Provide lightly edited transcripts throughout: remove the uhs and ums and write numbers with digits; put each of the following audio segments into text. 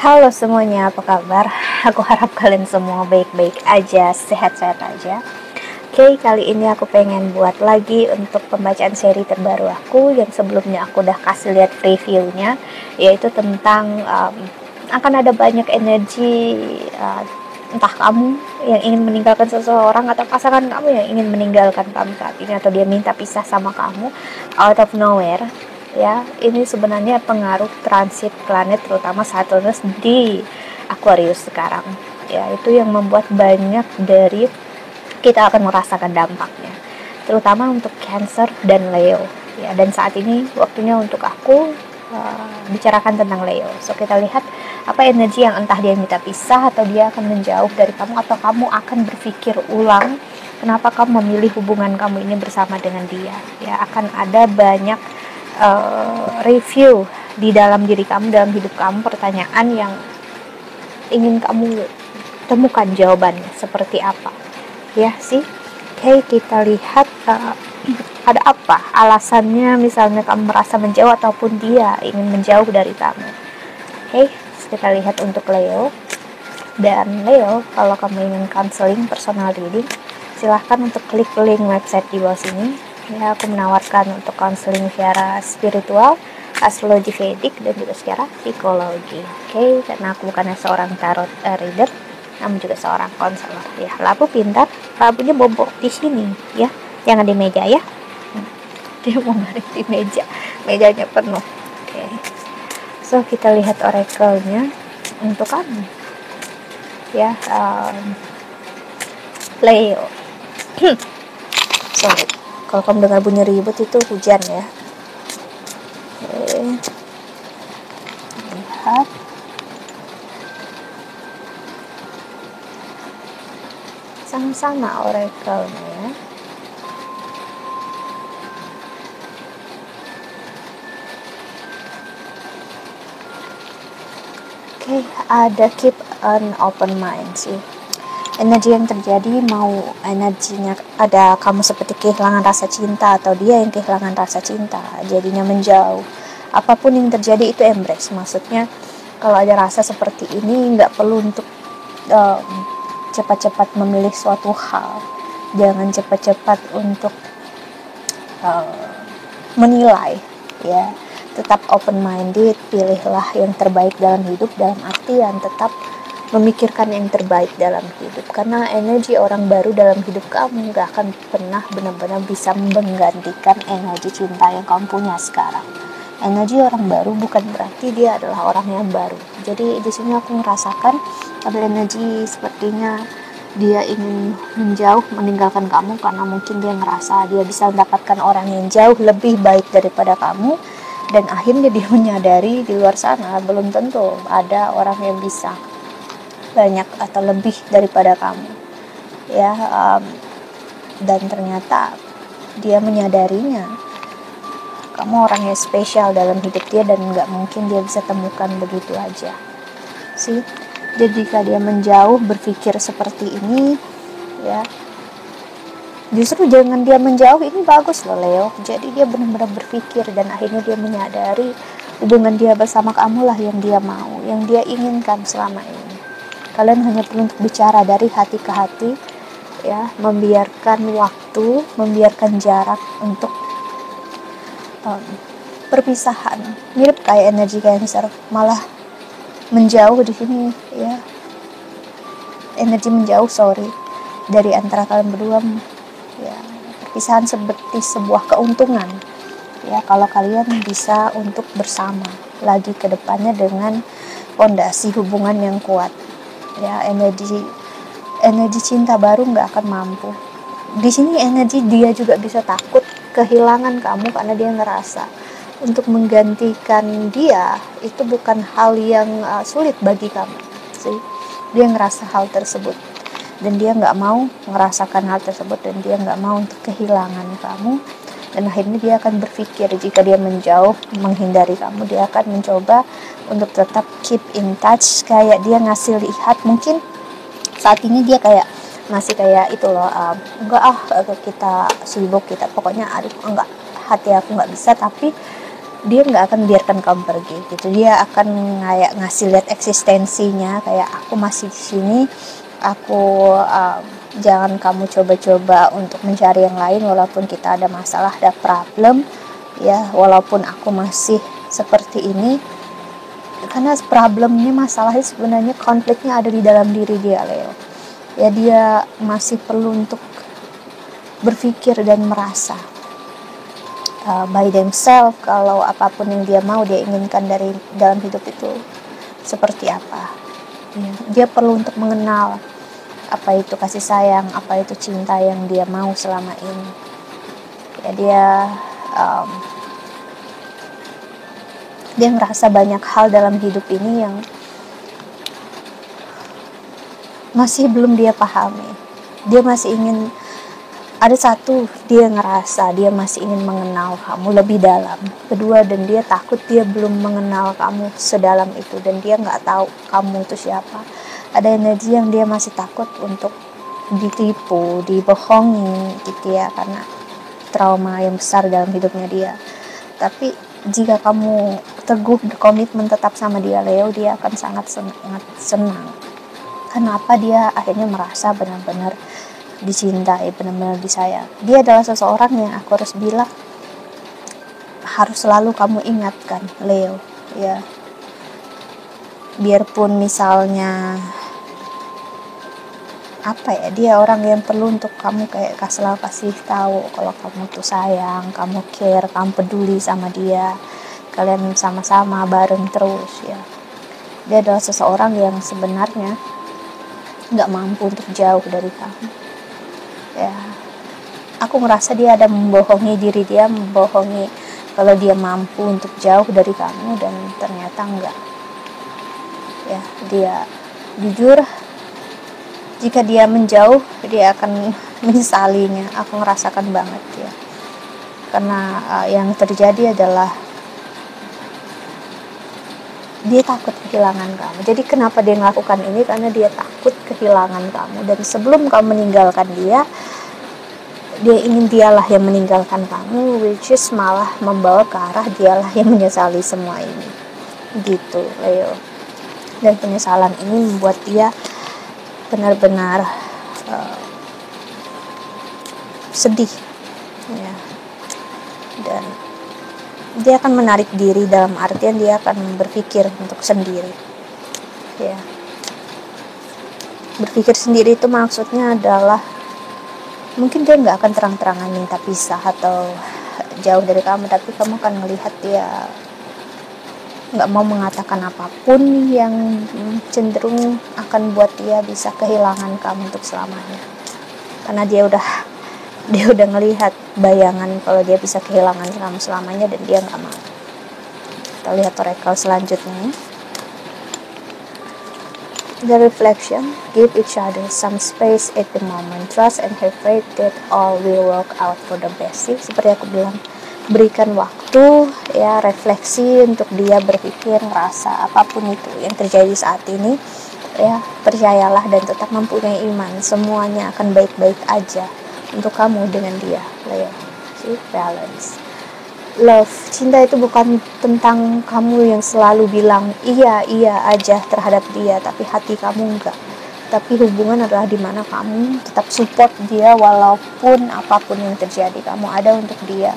Halo semuanya, apa kabar? Aku harap kalian semua baik-baik aja, sehat-sehat aja. Oke, kali ini aku pengen buat lagi untuk pembacaan seri terbaru aku yang sebelumnya aku udah kasih lihat previewnya, yaitu tentang akan ada banyak energi, entah kamu yang ingin meninggalkan seseorang atau pasangan kamu yang ingin meninggalkan kamu saat ini, atau dia minta pisah sama kamu out of nowhere. Ya, ini sebenarnya pengaruh transit planet terutama Saturnus di Aquarius sekarang. Ya, itu yang membuat banyak dari kita akan merasakan dampaknya, terutama untuk Cancer dan Leo. Ya, dan saat ini waktunya untuk aku bicarakan tentang Leo. So kita lihat apa energi yang entah dia minta pisah atau dia akan menjauh dari kamu, atau kamu akan berpikir ulang kenapa kamu memilih hubungan kamu ini bersama dengan dia. Ya, akan ada banyak review di dalam diri kamu, dalam hidup kamu, pertanyaan yang ingin kamu temukan jawabannya seperti apa. Ya sih, oke, kita lihat ada apa alasannya, misalnya kamu merasa menjauh ataupun dia ingin menjauh dari kamu. Oke, kita lihat untuk Leo. Dan Leo, kalau kamu ingin counseling personal reading, silahkan untuk klik link website di bawah sini. Ya, aku menawarkan untuk counseling secara spiritual, astrologi Vedic, dan juga secara psikologi. Oke, karena aku bukannya seorang tarot reader, namun juga seorang konselor. Ya, labu pintar, labunya bobok di sini, ya, jangan di meja ya. Dia mau narik di meja, mejanya penuh. Oke, so kita lihat oracle-nya untuk kamu. Ya, Leo. Sorry, kalau kamu dengar bunyi ribut itu hujan ya. Oke, lihat. Sama-sama oracle-nya. Oke, ada keep an open mind sih. Energi yang terjadi, mau energinya ada kamu seperti kehilangan rasa cinta atau dia yang kehilangan rasa cinta, jadinya menjauh. Apapun yang terjadi itu embrace. Maksudnya kalau ada rasa seperti ini nggak perlu untuk cepat-cepat memilih suatu hal. Jangan cepat-cepat untuk menilai, ya. Tetap open minded, pilihlah yang terbaik dalam hidup, dalam artian tetap memikirkan yang terbaik dalam hidup, karena energi orang baru dalam hidup kamu gak akan pernah benar-benar bisa menggantikan energi cinta yang kamu punya sekarang. Energi orang baru bukan berarti dia adalah orang yang baru. Jadi di sini aku merasakan ada energi sepertinya dia ingin menjauh, meninggalkan kamu karena mungkin dia ngerasa dia bisa mendapatkan orang yang jauh lebih baik daripada kamu, dan akhirnya dia menyadari di luar sana belum tentu ada orang yang bisa banyak atau lebih daripada kamu, ya. Dan ternyata dia menyadarinya kamu orang yang spesial dalam hidup dia, dan gak mungkin dia bisa temukan begitu aja sih. Jadi jika dia menjauh berpikir seperti ini, ya, justru jangan dia menjauh, ini bagus loh Leo. Jadi dia benar-benar berpikir dan akhirnya dia menyadari hubungan dia bersama kamu lah yang dia mau, yang dia inginkan selama ini. Kalian hanya perlu untuk bicara dari hati ke hati, ya, membiarkan waktu, membiarkan jarak untuk perpisahan. Mirip kayak energi Cancer, malah menjauh di sini, ya. Energi menjauh, dari antara kalian berdua, ya. Perpisahan seperti sebuah keuntungan, ya, kalau kalian bisa untuk bersama lagi ke depannya dengan fondasi hubungan yang kuat. Ya, energi cinta baru nggak akan mampu. Di sini energi dia juga bisa takut kehilangan kamu karena dia ngerasa untuk menggantikan dia itu bukan hal yang sulit bagi kamu sih. Dia ngerasa hal tersebut dan dia nggak mau merasakan hal tersebut, dan dia nggak mau untuk kehilangan kamu, dan akhirnya dia akan berpikir jika dia menjauh menghindari kamu, dia akan mencoba untuk tetap keep in touch. Kayak dia ngasih lihat, mungkin saat ini dia kayak masih kayak itu loh, enggak kita sibuk, kita pokoknya aduh enggak, hati aku nggak bisa, tapi dia nggak akan biarkan kamu pergi gitu. Dia akan kayak ngasih lihat eksistensinya, kayak aku masih di sini, aku jangan kamu coba-coba untuk mencari yang lain walaupun kita ada masalah, ada problem ya, walaupun aku masih seperti ini. Karena problemnya, masalahnya sebenarnya konfliknya ada di dalam diri dia, Leo ya. Dia masih perlu untuk berpikir dan merasa by themselves kalau apapun yang dia mau, dia inginkan dari dalam hidup itu seperti apa ya. Dia perlu untuk mengenal apa itu kasih sayang, apa itu cinta yang dia mau selama ini ya. Dia ngerasa banyak hal dalam hidup ini yang masih belum dia pahami. Dia masih ingin, ada satu, dia ngerasa dia masih ingin mengenal kamu lebih dalam. Kedua, dan dia takut dia belum mengenal kamu sedalam itu, dan dia nggak tahu kamu itu siapa. Ada energi yang dia masih takut untuk ditipu, dibohongi gitu ya, karena trauma yang besar dalam hidupnya dia. Tapi jika kamu teguh berkomitmen tetap sama dia, Leo, dia akan sangat senang. Kenapa? Dia akhirnya merasa benar-benar dicintai, benar-benar disayang. Dia adalah seseorang yang aku harus bilang harus selalu kamu ingatkan, Leo ya. Biarpun misalnya apa ya, dia orang yang perlu untuk kamu kayak selalu kasih tahu kalau kamu tuh sayang, kamu care, kamu peduli sama dia, kalian sama-sama bareng terus ya. Dia adalah seseorang yang sebenarnya nggak mampu untuk jauh dari kamu ya. Aku ngerasa dia ada membohongi diri dia, membohongi kalau dia mampu untuk jauh dari kamu, dan ternyata enggak ya. Dia jujur, jika dia menjauh dia akan menyesalinya. Aku ngerasakan banget ya, karena yang terjadi adalah dia takut kehilangan kamu. Jadi kenapa dia melakukan ini? Karena dia takut kehilangan kamu. Dan sebelum kamu meninggalkan dia ingin dialah yang meninggalkan kamu, which is malah membawa ke arah dialah yang menyesali semua ini gitu, Leo. Dan penyesalan ini membuat dia benar-benar sedih ya. Dan dia akan menarik diri, dalam artian dia akan berpikir untuk sendiri ya. Berpikir sendiri itu maksudnya adalah mungkin dia nggak akan terang-terangan minta pisah atau jauh dari kamu, tapi kamu akan melihat dia nggak mau mengatakan apapun yang cenderung akan buat dia bisa kehilangan kamu untuk selamanya. Karena dia udah ngelihat bayangan kalau dia bisa kehilangan kamu selamanya, dan dia nggak mau. Kita lihat oracle selanjutnya. The reflection: give each other some space at the moment, trust and have faith that all will work out for the best. Seperti aku bilang, berikan waktu ya, refleksi untuk dia berpikir, ngerasa apapun itu yang terjadi saat ini ya. Percayalah dan tetap mempunyai iman, semuanya akan baik-baik aja untuk kamu dengan dia, Leo. Balance. Love, cinta itu bukan tentang kamu yang selalu bilang iya aja terhadap dia, tapi hati kamu enggak. Tapi hubungan adalah dimana kamu tetap support dia walaupun apapun yang terjadi, kamu ada untuk dia.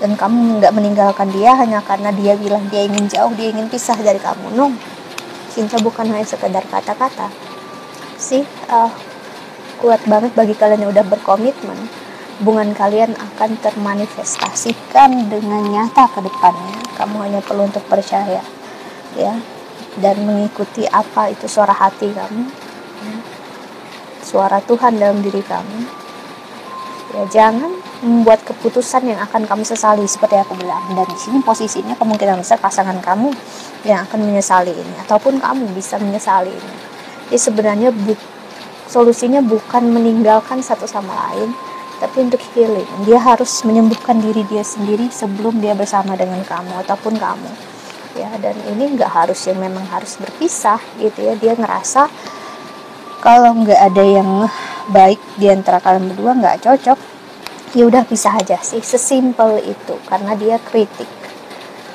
Dan kamu enggak meninggalkan dia hanya karena dia bilang dia ingin jauh, dia ingin pisah dari kamu. No, cinta bukan hanya sekedar kata-kata. Kuat banget bagi kalian yang udah berkomitmen. Hubungan kalian akan termanifestasikan dengan nyata ke depannya. Kamu hanya perlu untuk percaya ya, dan mengikuti apa itu suara hati kamu ya, suara Tuhan dalam diri kamu ya. Jangan membuat keputusan yang akan kamu sesali, seperti aku bilang. Dan di sini posisinya kemungkinan besar pasangan kamu yang akan menyesali ini, ataupun kamu bisa menyesali ini. Jadi sebenarnya solusinya bukan meninggalkan satu sama lain, tapi untuk healing. Dia harus menyembuhkan diri dia sendiri sebelum dia bersama dengan kamu ataupun kamu ya. Dan ini nggak harus yang memang harus berpisah gitu ya. Dia ngerasa kalau nggak ada yang baik di antara kalian berdua, nggak cocok, ya udah pisah aja sih, sesimpel itu. Karena dia kritik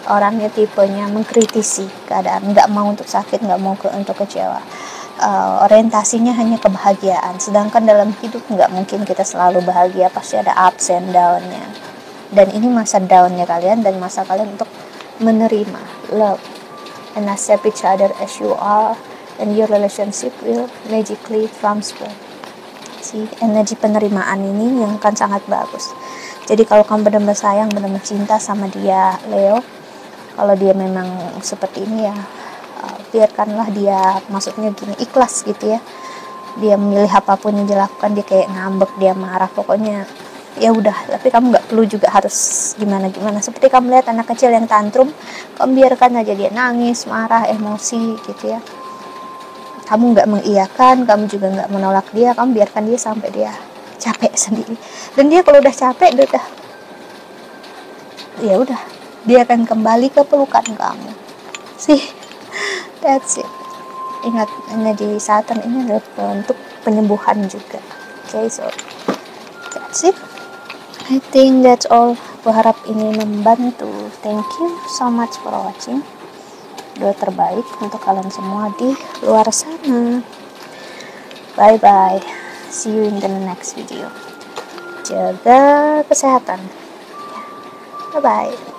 orangnya tipenya mengkritisi keadaan, nggak mau untuk sakit, nggak mau untuk kecewa. Orientasinya hanya kebahagiaan, sedangkan dalam hidup nggak mungkin kita selalu bahagia, pasti ada ups and down-nya. Dan ini masa down-nya kalian dan masa kalian untuk menerima, love and accept each other as you are, and your relationship will magically transform. Energi penerimaan ini yang kan sangat bagus. Jadi kalau kamu benar-benar sayang, benar-benar cinta sama dia, Leo, kalau dia memang seperti ini ya, biarkanlah dia, maksudnya gini, ikhlas gitu ya. Dia memilih apapun yang dilakukan, dia kayak ngambek, dia marah, pokoknya ya udah. Tapi kamu nggak perlu juga harus gimana-gimana. Seperti kamu lihat anak kecil yang tantrum, kamu biarkan aja dia nangis, marah, emosi gitu ya. Kamu nggak mengiyakan, kamu juga nggak menolak dia, kamu biarkan dia sampai dia capek sendiri. Dan dia kalau udah capek, ya udah, dia akan kembali ke pelukan kamu. That's it. Ingat, energi Saturn ini adalah untuk penyembuhan juga. Okay, so that's it. I think that's all. Aku harap ini membantu. Thank you so much for watching. Doa terbaik untuk kalian semua di luar sana. Bye bye. See you in the next video. Jaga kesehatan. Bye bye.